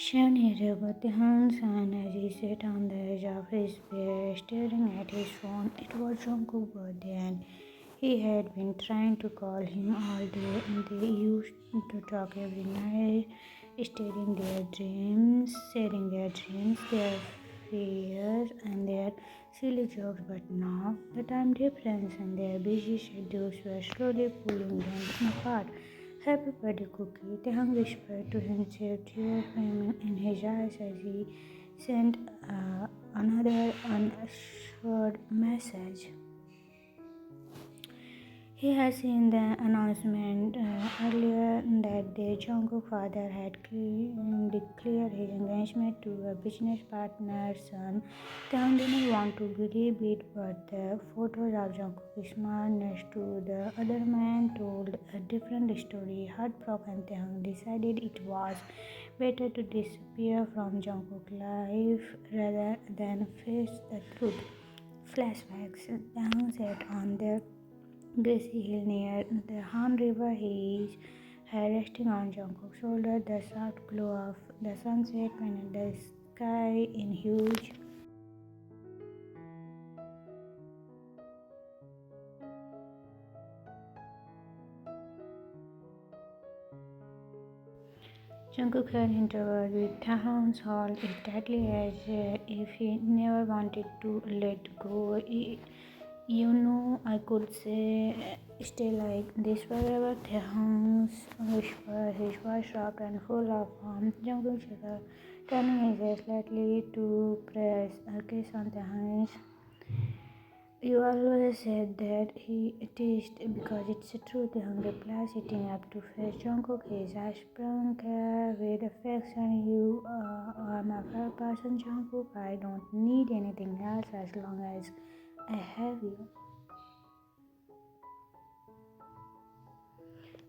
Shanirabati hung and as he sat on the edge of his bed, staring at his phone. It was Jungkook's birthday and he had been trying to call him all day. They used to talk every night, sharing their dreams, their fears, and their silly jokes. But now, the time difference and their busy schedules were slowly pulling them apart. Happy birthday, Cookie. Taehyung whispered to himself, tears flaming in his eyes as he sent another unanswered message. He had seen the announcement earlier that day. Jungkook's father had declared his engagement to a business partner's son. Taehyung didn't want to believe it, but the photos of Jungkook's smile next to the other man told a different story. Heartbroken, Taehyung decided it was better to disappear from Jungkook's life rather than face the truth. Flashbacks. Taehyung sat on the grassy hill near the Han River. His head resting on Jungkook's shoulder. The soft glow of the sunset painted the sky in huge. Jungkook had interfered with Taehyung's hold as tightly as if he never wanted to let go. You know, I could stay like this forever. Taehyung's whisper, his voice soft and full of warmth. Jungkook shuddered, turning his head slightly to press a kiss on Taehyung's. You always said that, he teased, because it's true. Taehyung replied, sitting up to face Jungkook. His eyes sparkled with affection. You are my favorite person, Jungkook. I don't need anything else as long as I have you.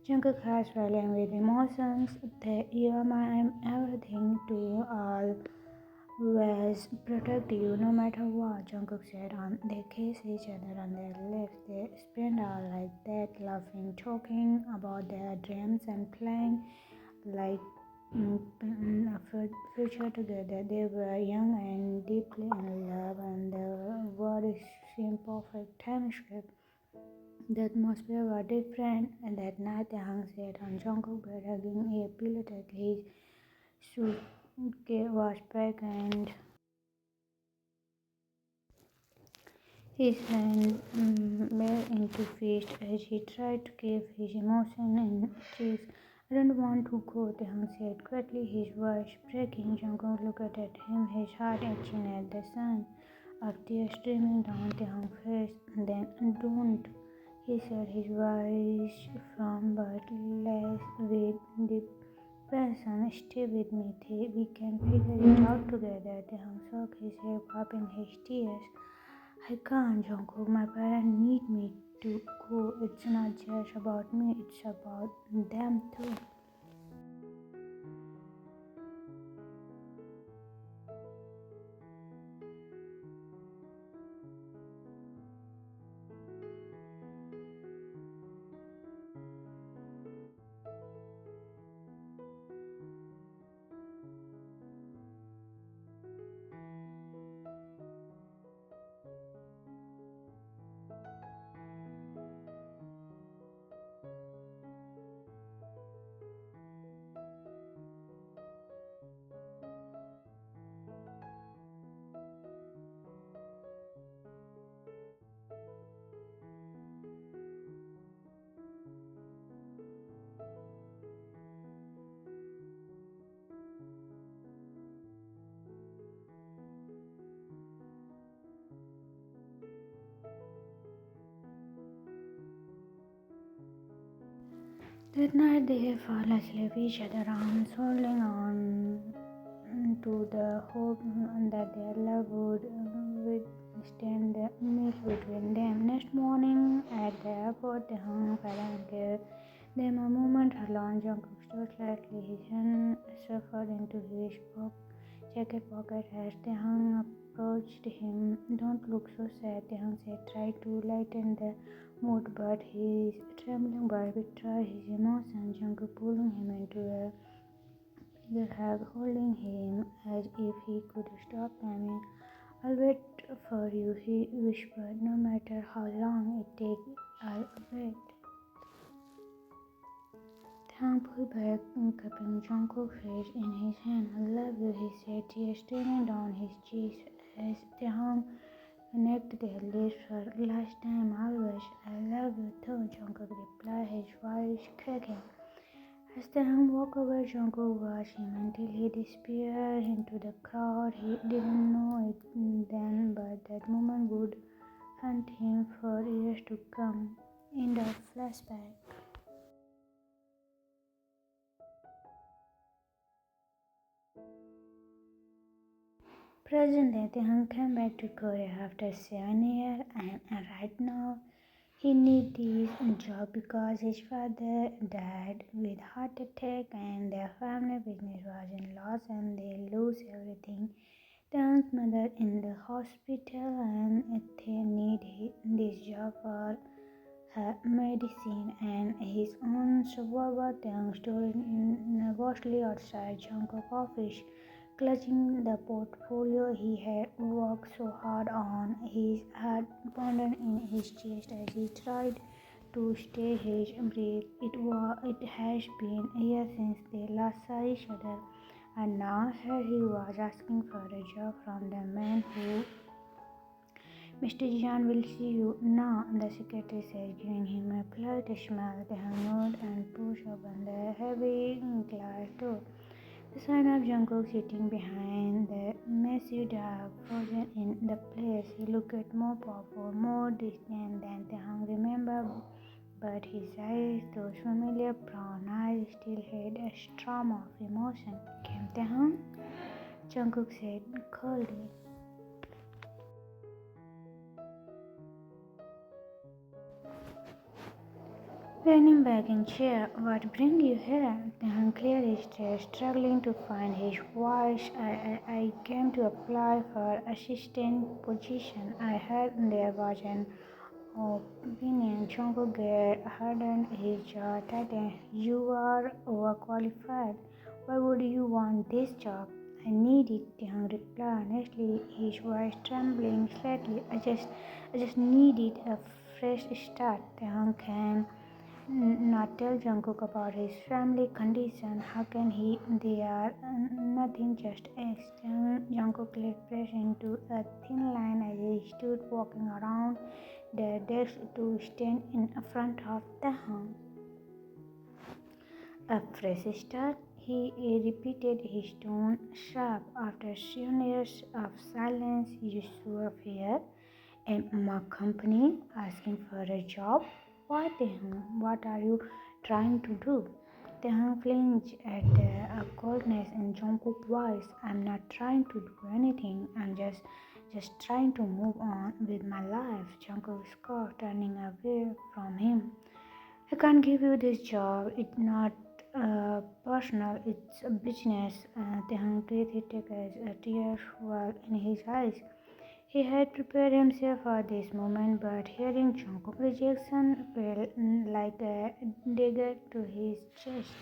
Jungkook has swelling with emotions. You are my everything to always protect you no matter what, Jungkook said. They kissed each other on their lips. They spent hours like that, laughing, talking about their dreams, and playing like a future together. They were young and deeply in love, and the world seemed perfect chemistry. The atmosphere was different, and that night Taehyung sat on Jungkook's bed, hugging a pillow tightly. His suitcase was packed, and his hand were into fist as he tried to keep his emotion in check. I don't want to go, Taehyung said quietly, his voice breaking. Jungkook looked at him, his heart itching at the sun of tears streaming down Taehyung's face. Then, don't, he said, his voice firm but less with depression. Stay with me, we can figure it out together. Taehyung shook his head, wiping his tears. I can't, Jungkook. My parents need me to go. It's not just about me, it's about them too. That night they fall asleep, each other arms holding on to the hope that their love would withstand the mist between them. Next morning at the airport, the hung parent gave them a moment alone. Jungkook stood slightly, his hand shuffled into his jacket pocket as Taehyung approached him. Don't look so sad, Taehyung said, try to lighten the mood, but his trembling voice betrayed his emotion. Jungkook pulling him into a the hug, holding him as if he could stop timing. "I'll wait for you," he whispered. "No matter how long it takes, I'll wait." Tang pulled back, cupping Jungkook's face in his hand. "I love you," he said, tears streaming down his cheeks as Taehoon connected their lips for last time. "Always, I love you too," Jungkook replied, his voice cracking. As Taehoon walked over, Jungkook watched him until he disappeared into the crowd. He didn't know it then, but that moment would haunt him for years to come. In the flashback. Present day, Taehoon came back to Korea after 7 years, and right now he needs this job because his father died with heart attack and their family business was in loss and they lose everything. Taehoon's mother in the hospital and they need this job for her medicine and his own survival. Taehoon stood nervously outside Jungkook's office, clutching the portfolio he had worked so hard on. His heart pounded in his chest as he tried to stay his breath. It has been years since they last saw each other, and now here he was asking for a job from the man who "Mr. John will see you now," the secretary said, giving him a polite smile. Taehoon nodded and pushed open the heavy glass door. The sign of Jungkook sitting behind the massive dog frozen in the place. He looked more powerful, more distant than Taehoon remembered, but his eyes, those familiar brown eyes, still had a storm of emotion. "Come, Taehoon," Jungkook said coldly. Leaning back in chair, "What bring you here?" Taehoon cleared his throat, struggling to find his voice. I came to apply for assistant position. I heard there was an opening." Jungkook hardened his jaw tightened. "You are overqualified. Why would you want this job?" "I need it," Taehoon replied honestly, his voice trembling slightly. I just needed a fresh start." Taehoon can not tell Jungkook about his family condition. How can he? They are nothing, just ex. Jungkook let press into a thin line as he stood walking around the desk to stand in front of Taehoon. "A fresh start," he repeated, his tone sharp. "After 7 years of silence, you show up here in my company asking for a job. Why, Taehoon? What are you trying to do?" Taehoon flinched at a coldness in Jungkook's voice. "I'm not trying to do anything. I'm just trying to move on with my life." Jungkook scoffed, turning away from him. "I can't give you this job. It's not personal. It's a business." Taehoon breathed as a tear welled in his eyes. He had prepared himself for this moment, but hearing Jungkook's rejection felt like a dagger to his chest.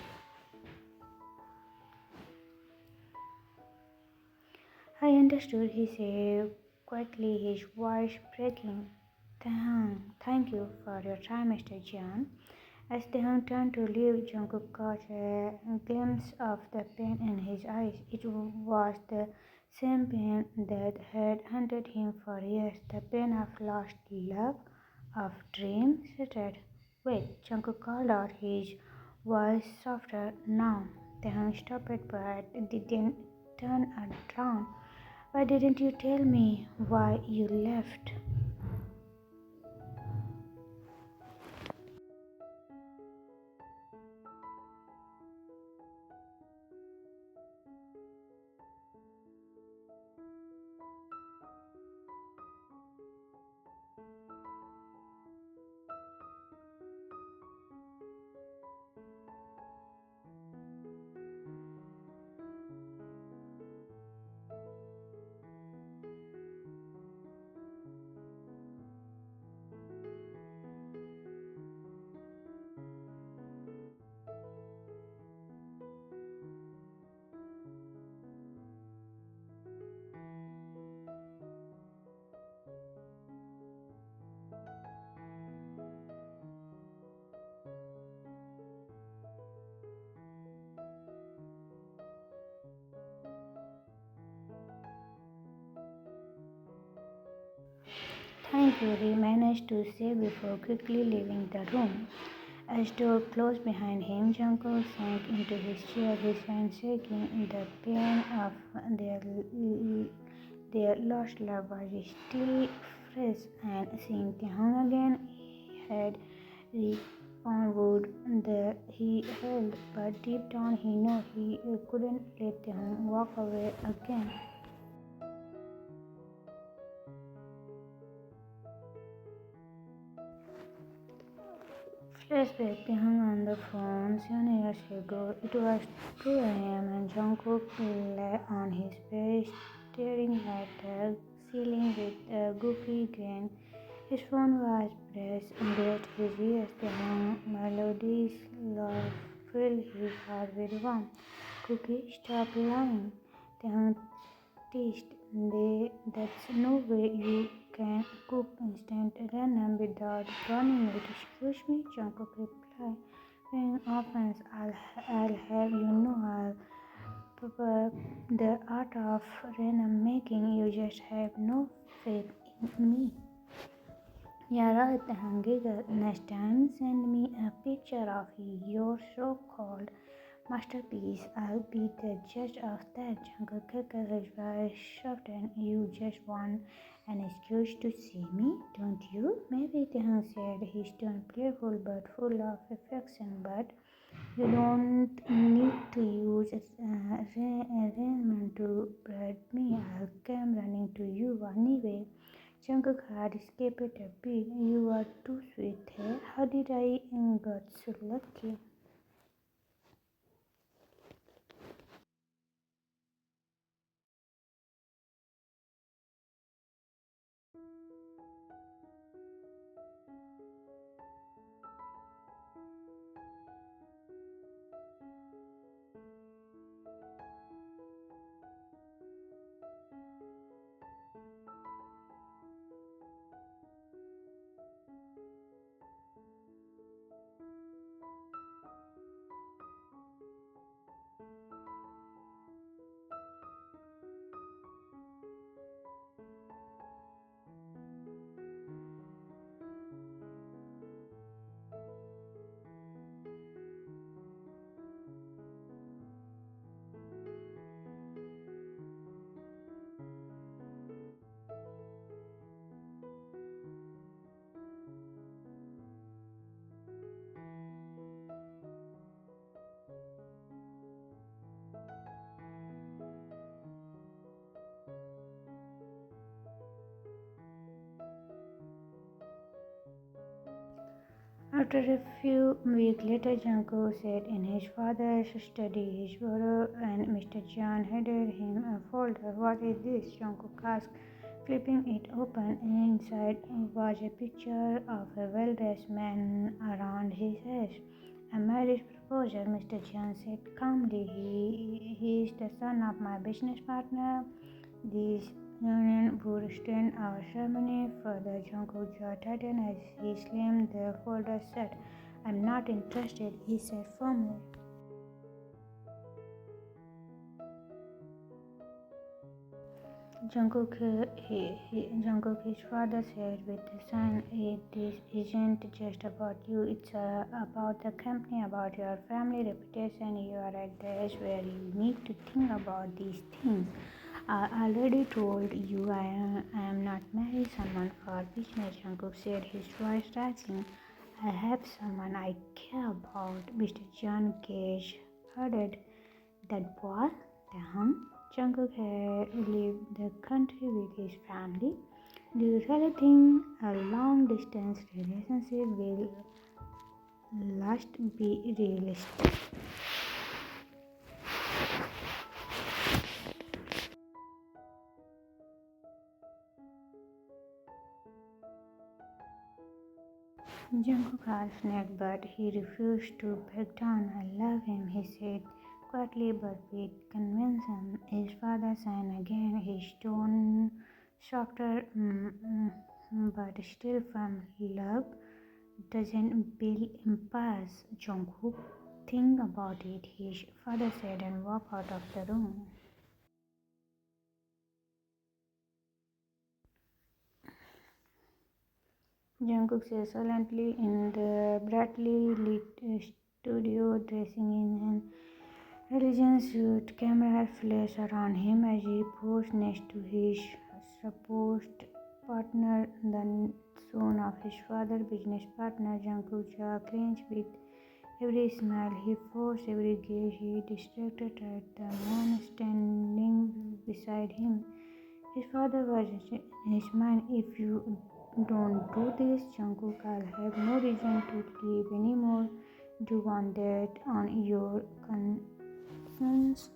"I understood," he said quietly, his voice breaking. Thank you for your time, Mr. John." As Taehoon turned to leave, Jungkook caught a glimpse of the pain in his eyes. It was the same pain that had haunted him for years, the pain of lost love, of dreams shattered. "Wait," Jungkook called out, his voice softer now. Taehoon stopped but didn't turn around. "Why didn't you tell me why you left?" Thank you, he managed to say before quickly leaving the room. As door closed behind him, Jungkook sank into his chair, his hands shaking. The pain of their lost love was still fresh, and seeing Taehyung again had repowered the he held. But deep down, he knew he couldn't let Taehyung walk away again. Flashback hung on the phone 7 years ago. It was 2 a.m. and Jungkook lay on his bed staring at the ceiling with a goofy grin. His phone was pressed against his ears. The melodies love filled his heart with warmth. Cookie, stop lying. The teased. That's no way you can cook instant ramen without burning it. Excuse me, Jungkook replied. Being offense, I'll have you know I'll prepare the art of ramen making. You just have no faith in me. Yeah, right, Hangigel. Next time, send me a picture of your so-called masterpiece. I'll be the judge of that. Jungle Kicker, his voice softened. You just want an excuse to see me, don't you? Maybe Taehyung said, his tone playful but full of affection. But you don't need to use arrangement to bribe me. I'll come running to you anyway. Jungkook had escaped a beat. You are too sweet. Hey? How did I got so lucky? After a few weeks later, Janko sat in his father's study. His brother and Mr. John handed him a folder. What is this? Janko asked, flipping it open. Inside was a picture of a well-dressed man around his age. A marriage proposal, Mr. John said calmly. He is the son of my business partner. This union would stand our ceremony. Further, Jungkook's jaw tightened as he slammed the folder shut. I'm not interested, he said firmly. Jungkook, his father said with a sign, this isn't just about you, it's about the company, about your family reputation. You are at the age where you need to think about these things. I already told you I am not marrying someone for business, Jungkook said, his voice rising. I have someone I care about. Mr. John Cage heard that boy, Taehyung. Jungkook had left the country with his family. Do you really think a long distance relationship will last? Be realistic. Jungkook asked Ned, but he refused to back down. I love him, he said quietly but with conviction. His father sighed again, his tone softer but still firm. Love doesn't build empires, Jungkook. Think about it, his father said and walked out of the room. Jungkook says silently in the brightly lit studio, dressing in an elegant suit. Camera flash around him as he posed next to his supposed partner, the son of his father's business partner. Jungkook's jaw clenched with every smile he forced, every gaze he distracted at the man standing beside him. His father was in his mind. If you don't do this, Jungkook, I'll have no reason to live anymore. Do you want that on your conscience?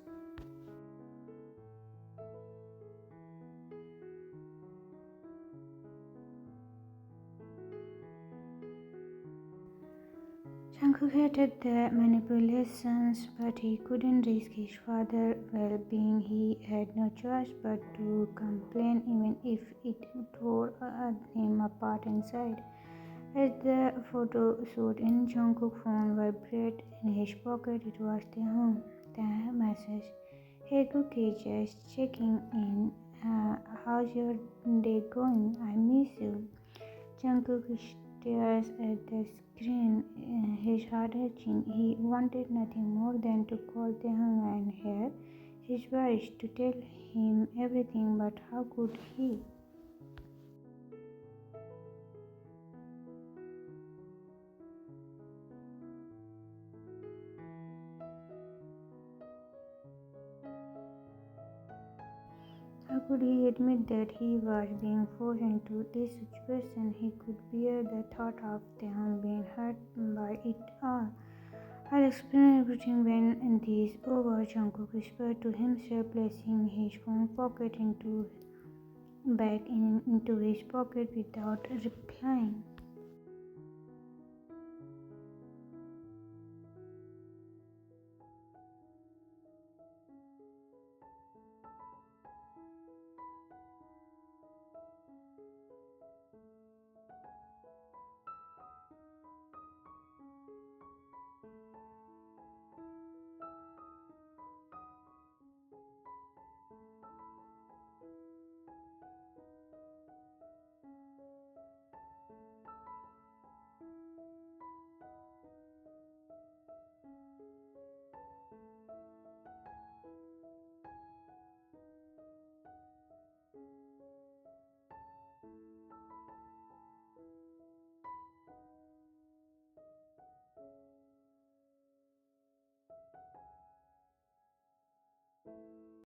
Jungkook hated the manipulations, but he couldn't risk his father's well-being. He had no choice but to complain, even if it tore him apart inside. As the photo showed in Jungkook's phone vibrated in his pocket, it was Taehoon. The message, "Hey Cookie, just checking in. How's your day going? I miss you." Jungkook stares at the screen, his heart itching. He wanted nothing more than to call Taehoon and hear his voice, to tell him everything, but how could he? How could he admit that he was being forced into this situation? He could bear the thought of them being hurt by it all. "I'll explain everything when this is over," Jungkook whispered to himself, placing his phone pocket into his pocket without replying.